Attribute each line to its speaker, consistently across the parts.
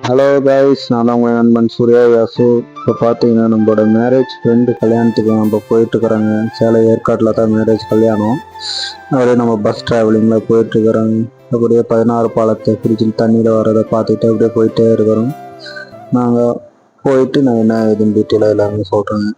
Speaker 1: Hello guys, நான் தான் உங்கள் நண்பன் சூர்யா யாசு. இப்போ பார்த்தீங்கன்னா நம்மளோட மேரேஜ் ஃப்ரெண்டு கல்யாணத்துக்கு நம்ம போயிட்டுருக்குறாங்க. சேலை ஏற்காட்டில் தான் மேரேஜ் கல்யாணம். அப்படியே நம்ம பஸ் ட்ராவலிங்கில் போயிட்டுருக்குறாங்க. அப்படியே 16 பாலத்தை பிடிச்சிட்டு தண்ணியில் வரதை பார்த்துட்டு அப்படியே போயிட்டே இருக்கிறோம். நாங்கள் போயிட்டு நான் என்ன இதுன்னு டீட்டெயிலாக எல்லாமே சொல்கிறேங்க.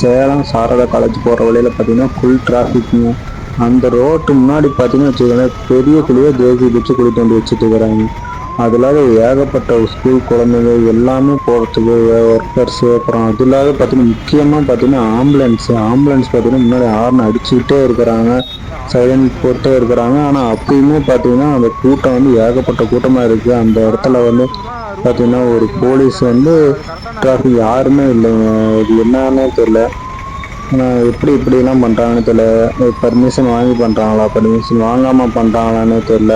Speaker 1: சேலம் சாரதா காலேஜ் போகிற வழியில் பார்த்தீங்கன்னா ஃபுல் டிராஃபிக்குங்க. அந்த ரோட்டு முன்னாடி பார்த்தீங்கன்னா வச்சுக்கோங்களேன், பெரிய குழியை தேசி வச்சு குழி தோண்டி வச்சுட்டு இருக்கிறாங்க. அது இல்லாத ஏகப்பட்ட ஸ்கூல் குழந்தைங்க எல்லாமே போகிறதுக்கு ஒர்க்கர்ஸு, அப்புறம் அது இல்லாத பார்த்தீங்கன்னா முக்கியமாக பார்த்தீங்கன்னா ஆம்புலன்ஸ் பார்த்தீங்கன்னா முன்னாடி ஹார்ன் அடிச்சுக்கிட்டே இருக்கிறாங்க, சைலண்ட் போட்டே இருக்கிறாங்க. ஆனால் அப்பயுமே பார்த்தீங்கன்னா அந்த கூட்டம் வந்து ஏகப்பட்ட கூட்டமாக இருக்குது. அந்த இடத்துல வந்து பார்த்தீங்கன்னா ஒரு போலீஸ் வந்து டிராஃபிக் யாருமே இல்லைங்க. இது என்னன்னே தெரியல. எப்படி இப்படிலாம் பண்ணுறாங்கன்னு தெரியல. பர்மிஷன் வாங்கி பண்ணுறாங்களா, பர்மிஷன் வாங்காமல் பண்ணுறாங்களான்னு தெரியல.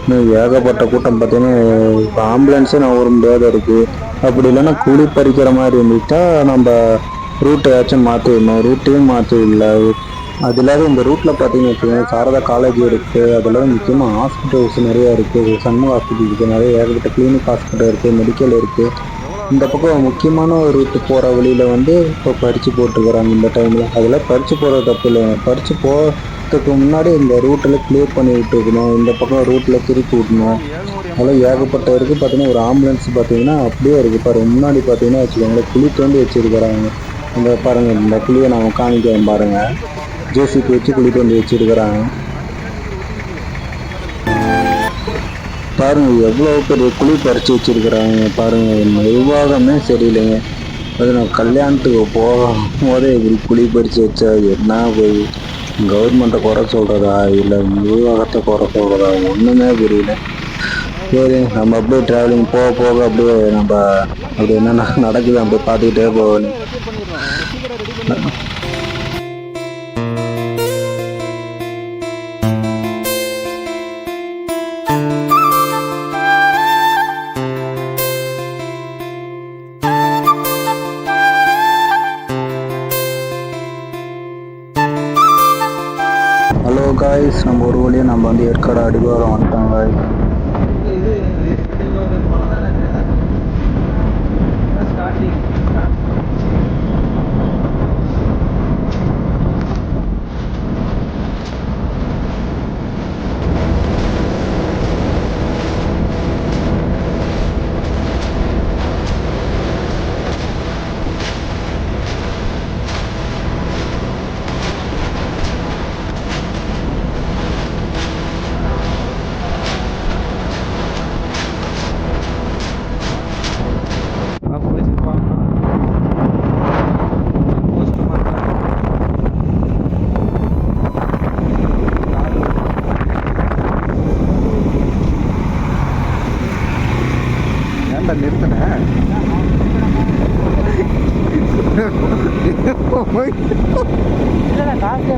Speaker 1: இன்னும் ஏகப்பட்ட கூட்டம் பார்த்தீங்கன்னா ஆம்புலன்ஸே நான் ஒரு முடியாத இருக்குது. அப்படி இல்லைன்னா குழி பறிக்கிற மாதிரி இருந்துட்டா நம்ம ரூட்டையாச்சும் மாற்றிடணும். ரூட்டையும் மாற்றி இல்லை. அது இல்லாத இந்த ரூட்டில் பார்த்தீங்கன்னு வச்சுக்கோங்க, சாரதா காலேஜ் இருக்குது. அதில் முக்கியமாக ஹாஸ்பிட்டல்ஸ் நிறையா இருக்குது. சண்முக ஹாஸ்பிட்டல் இருக்குது, நிறைய ஏகப்பட்ட கிளினிக் ஹாஸ்பிட்டல் இருக்குது, மெடிக்கல் இருக்குது. இந்த பக்கம் முக்கியமான ஒரு ரூட்டு போகிற வழியில் வந்து இப்போ பறித்து போட்டுருக்குறாங்க இந்த டைமில். அதில் பறித்து போகிறது தப்பு இல்லைங்க. பறித்து போகிறதுக்கு முன்னாடி இந்த ரூட்டில் கிளியர் பண்ணி விட்டுருக்கணும். இந்த பக்கம் ரூட்டில் திருப்பி விடணும். அதெல்லாம் ஏகப்பட்ட இருக்குது. பார்த்தீங்கன்னா ஒரு ஆம்புலன்ஸ் பார்த்தீங்கன்னா அப்படியே இருக்குது பாருங்கள். முன்னாடி பார்த்தீங்கன்னா வச்சுக்கோங்களேன், குழி தோண்டி வச்சுருக்கிறாங்க. இந்த பாருங்கள், இந்த குழியை நான் காணிக்கிறேன் பாருங்கள். ஜேசிபி வச்சு குழி தோண்டி வச்சுருக்கிறாங்க பாருங்க. எவ்வளோ பெரிய குழி பறித்து வச்சிருக்கிறாங்க பாருங்க. நிர்வாகமே சரியில்லைங்க. அது நான் கல்யாணத்துக்கு போகும் போதே இப்படி குழி பறித்து வச்சா என்ன போய் கவர்மெண்ட்டை குறை சொல்கிறதா இல்லை நிர்வாகத்தை குறை சொல்கிறதா ஒன்றுமே புரியல. சரி, நம்ம அப்படியே ட்ராவலிங் போக போக அப்படியே நம்ம அப்படி என்ன நடக்குது அப்படியே பார்த்துக்கிட்டே போகணும். ஹலோ காய்ஸ், நம்ம ஒரு வழியாக நம்ம வந்து ஏற்காடு அடிவாரம் வந்துட்டோம் காய்ஸ். நிறுத்தினேன் காசு